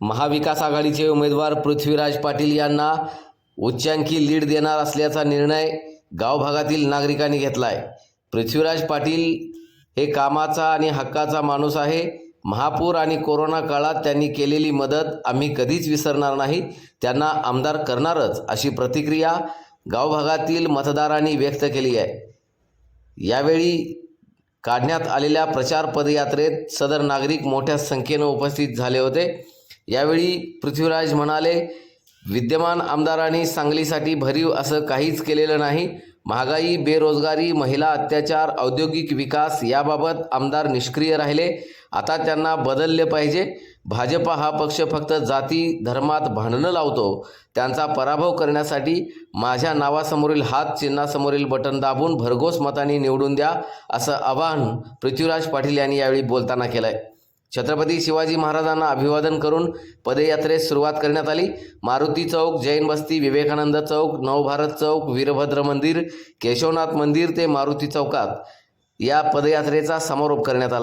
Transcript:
महाविकास आघाडीचे उमेदवार पृथ्वीराज पाटील यांना उच्चांकी लीड देणार असल्याचा निर्णय गावभागातील नागरिकांनी घेतला आहे। पृथ्वीराज पाटील हे कामाचा आणि हक्काचा माणूस आहे। महापूर आणि कोरोना काळात त्यांनी केलेली मदत आम्ही कधीच विसरणार नाही, त्यांना आमदार करणारच, अशी प्रतिक्रिया गावभागातील मतदारांनी व्यक्त केली आहे। यावेळी काढण्यात आलेल्या प्रचार पदयात्रेत सदर नागरिक मोठ्या संख्येने उपस्थित झाले होते। यावेळी पृथ्वीराज म्हणाले, विद्यमान आमदारांनी सांगलीसाठी भरीव असं काहीच केलेलं नाही। महागाई, बेरोजगारी, महिला अत्याचार, औद्योगिक विकास याबाबत आमदार निष्क्रिय राहिले। आता त्यांना बदलले पाहिजे। भाजपा हा पक्ष फक्त जाती धर्मात भांडणं लावतो। त्यांचा पराभव करण्यासाठी माझ्या नावासमोरील हात चिन्हासमोरील बटन दाबून भरघोस मतांनी निवडून द्या, असं आवाहन पृथ्वीराज पाटील यांनी यावेळी बोलताना केलंय। छत्रपती शिवाजी महाराजांना अभिवादन करून पदयात्रेस सुरुवात करण्यात आली। मारुती चौक, जैन बस्ती, विवेकानंद चौक, नवभारत चौक, वीरभद्र मंदिर, केशवनाथ मंदिर ते मारुती चौकात या पदयात्रेचा समारोप करण्यात आला।